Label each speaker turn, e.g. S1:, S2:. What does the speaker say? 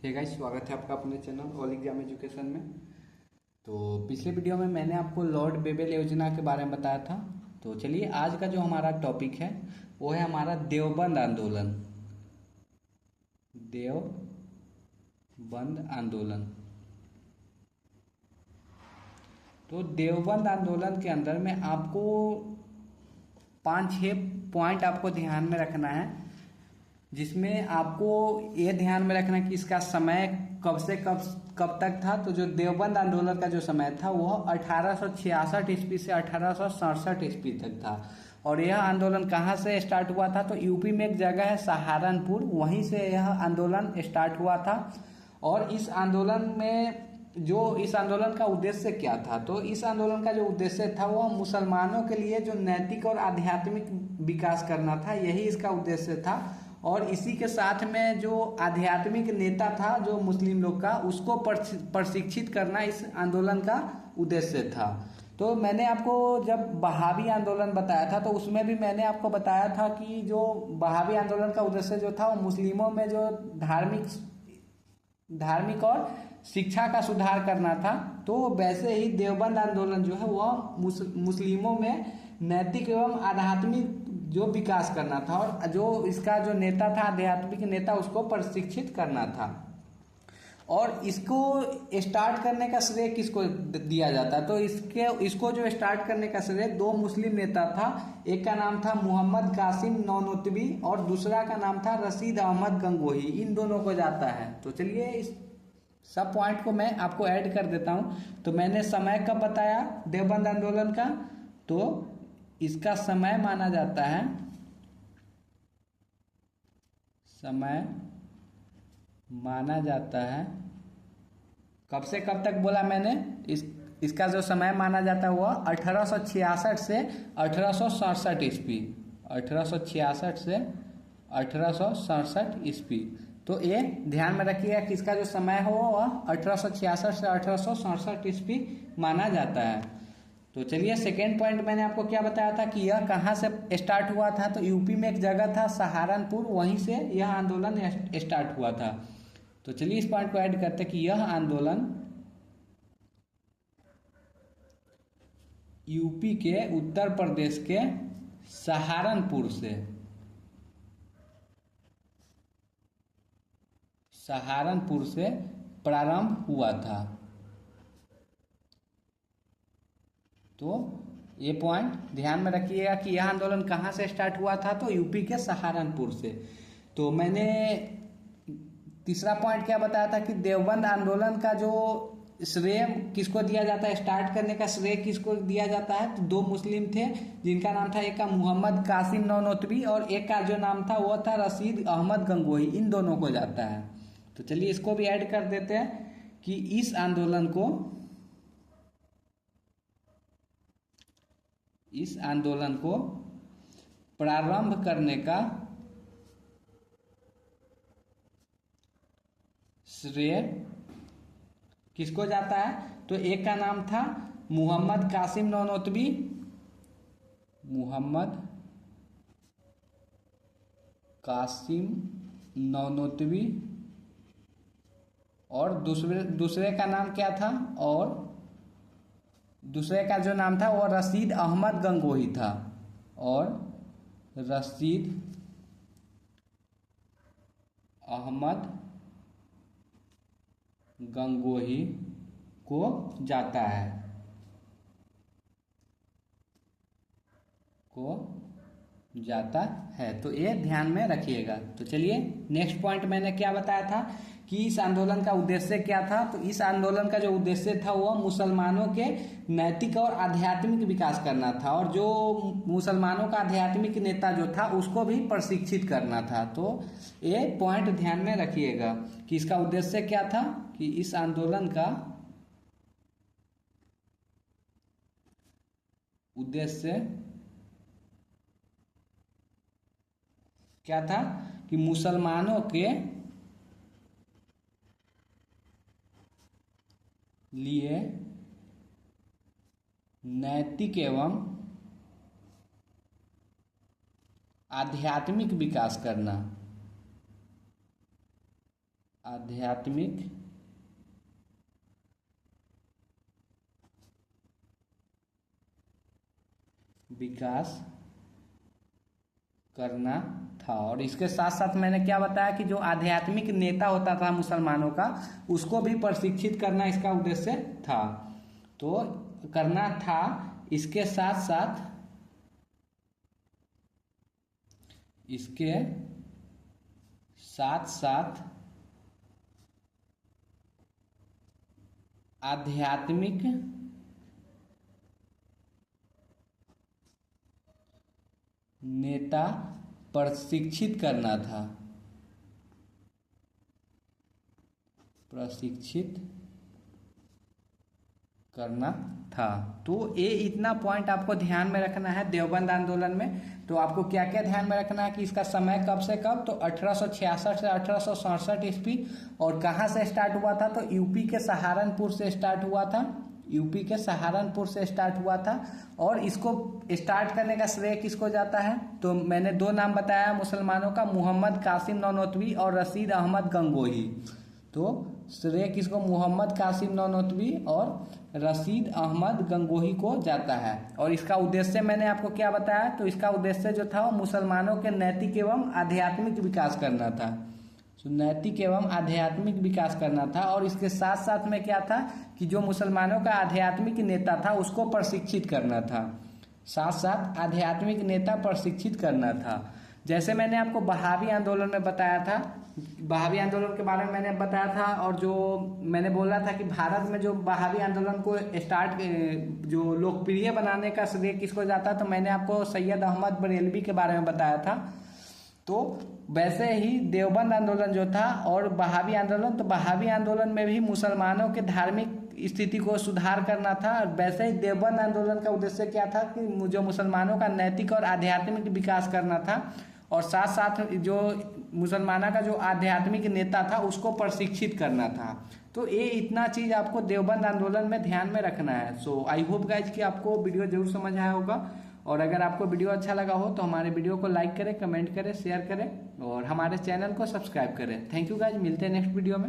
S1: Hey guys, स्वागत है आपका अपने चैनल ऑल एग्जाम एजुकेशन में। तो पिछले वीडियो में मैंने आपको लॉर्ड बेबल योजना के बारे में बताया था। तो चलिए आज का जो हमारा टॉपिक है वो है हमारा देवबंद आंदोलन। देवबंद आंदोलन। तो देवबंद आंदोलन के अंदर में आपको 5-6 पॉइंट आपको ध्यान में रखना है, जिसमें आपको ये ध्यान में रखना कि इसका समय कब से कब तक था। तो जो देवबंद आंदोलन का जो समय था वह 1866 ईस्वी से 1867 ईस्वी तक था। और यह आंदोलन कहाँ से स्टार्ट हुआ था? तो यूपी में एक जगह है सहारनपुर, वहीं से यह आंदोलन स्टार्ट हुआ था। और इस आंदोलन का उद्देश्य क्या था? तो इस आंदोलन का जो उद्देश्य था वह मुसलमानों के लिए जो नैतिक और आध्यात्मिक विकास करना था, यही इसका उद्देश्य था। और इसी के साथ में जो आध्यात्मिक नेता था जो मुस्लिम लोग का, उसको प्रशिक्षित करना इस आंदोलन का उद्देश्य था। तो मैंने आपको जब बहावी आंदोलन बताया था तो उसमें भी मैंने आपको बताया था कि जो बहावी आंदोलन का उद्देश्य जो था वो मुस्लिमों में जो धार्मिक और शिक्षा का सुधार करना था। तो वैसे ही देवबंद आंदोलन जो है वह मुस्लिमों में नैतिक एवं आध्यात्मिक जो विकास करना था, और जो इसका जो नेता था आध्यात्मिक नेता, उसको प्रशिक्षित करना था। और इसको स्टार्ट करने का श्रेय किसको दिया जाता? तो इसको जो स्टार्ट करने का श्रेय दो मुस्लिम नेता था। एक का नाम था मोहम्मद कासिम नौनोतवी और दूसरा का नाम था रशीद अहमद गंगोही। इन दोनों को जाता है। तो चलिए इस सब पॉइंट को मैं आपको ऐड कर देता हूं। तो मैंने समय कब बताया देवबंद आंदोलन का? तो इसका समय माना जाता है, कब से कब तक बोला मैंने? इसका जो समय माना जाता है वह 1866 से 1867 ईस्वी। 1866 से 1867 ईस्वी। तो ये ध्यान में रखिएगा कि इसका जो समय हो वह 1866 से 1867 ईस्वी माना जाता है। तो चलिए सेकेंड पॉइंट मैंने आपको क्या बताया था कि यह कहाँ से स्टार्ट हुआ था? तो यूपी में एक जगह था सहारनपुर, वहीं से यह आंदोलन स्टार्ट हुआ था। तो चलिए इस पॉइंट को ऐड करते कि यह आंदोलन यूपी के उत्तर प्रदेश के सहारनपुर से प्रारंभ हुआ था। तो ये पॉइंट ध्यान में रखिएगा कि यह आंदोलन कहाँ से स्टार्ट हुआ था? तो यूपी के सहारनपुर से। तो मैंने तीसरा पॉइंट क्या बताया था कि देवबंद आंदोलन का जो श्रेय किसको दिया जाता है, स्टार्ट करने का श्रेय किसको दिया जाता है? तो दो मुस्लिम थे जिनका नाम था, एक का मोहम्मद कासिम नौनोतवी और एक का जो नाम था वो था रशीद अहमद गंगोही। इन दोनों को जाता है। तो चलिए इसको भी ऐड कर देते हैं कि इस आंदोलन को प्रारंभ करने का श्रेय किसको जाता है? तो एक का नाम था मोहम्मद कासिम नौनोतवी, और दूसरे का नाम क्या था? और दूसरे का जो नाम था वो रशीद अहमद गंगोही था। और रशीद अहमद गंगोही को जाता है। तो ये ध्यान में रखिएगा। तो चलिए नेक्स्ट पॉइंट मैंने क्या बताया था कि इस आंदोलन का उद्देश्य क्या था? तो इस आंदोलन का जो उद्देश्य था वह मुसलमानों के नैतिक और आध्यात्मिक विकास करना था, और जो मुसलमानों का आध्यात्मिक नेता जो था उसको भी प्रशिक्षित करना था। तो ये पॉइंट ध्यान में रखिएगा कि इसका उद्देश्य क्या था, कि इस आंदोलन का उद्देश्य क्या था कि मुसलमानों के लिए नैतिक एवं आध्यात्मिक विकास करना। आध्यात्मिक विकास करना था। और इसके साथ साथ मैंने क्या बताया कि जो आध्यात्मिक नेता होता था मुसलमानों का, उसको भी प्रशिक्षित करना इसका उद्देश्य था। तो करना था, इसके साथ साथ आध्यात्मिक नेता प्रशिक्षित करना था, तो ये इतना पॉइंट आपको ध्यान में रखना है देवबंद आंदोलन में। तो आपको क्या क्या ध्यान में रखना है कि इसका समय कब से कब, तो 1866 से 1867 ईस्वी। और कहाँ से स्टार्ट हुआ था, तो यूपी के सहारनपुर से स्टार्ट हुआ था। और इसको स्टार्ट करने का श्रेय किसको जाता है, तो मैंने दो नाम बताया मुसलमानों का, मोहम्मद कासिम नौनोतवी और रशीद अहमद गंगोही। तो श्रेय किसको, मोहम्मद कासिम नौनोतवी और रशीद अहमद गंगोही को जाता है। और इसका उद्देश्य मैंने आपको क्या बताया, तो इसका उद्देश्य जो था वो मुसलमानों के नैतिक एवं आध्यात्मिक विकास करना था। तो नैतिक एवं आध्यात्मिक विकास करना था। और इसके साथ साथ में क्या था कि जो मुसलमानों का आध्यात्मिक नेता था उसको प्रशिक्षित करना था, जैसे मैंने आपको बहावी आंदोलन में बताया था, बहावी आंदोलन के बारे में मैंने बताया था। और जो मैंने बोला था कि भारत में जो बहावी आंदोलन को जो लोकप्रिय बनाने का श्रेय किसको जाता, तो मैंने आपको सैयद अहमद बरेलवी के बारे में बताया था। तो वैसे ही देवबंद आंदोलन जो था और बहावी आंदोलन, तो बहावी आंदोलन में भी मुसलमानों के धार्मिक स्थिति को सुधार करना था। वैसे ही देवबंद आंदोलन का उद्देश्य क्या था कि जो मुसलमानों का नैतिक और आध्यात्मिक विकास करना था। और साथ साथ जो मुसलमाना का जो आध्यात्मिक नेता था उसको प्रशिक्षित करना था। तो ये इतना चीज़ आपको देवबंद आंदोलन में ध्यान में रखना है। सो आई होप गाइज कि आपको वीडियो जरूर समझ आया होगा। और अगर आपको वीडियो अच्छा लगा हो तो हमारे वीडियो को लाइक करें, कमेंट करें, शेयर करें और हमारे चैनल को सब्सक्राइब करें। थैंक यू गाइज, मिलते हैं नेक्स्ट वीडियो में।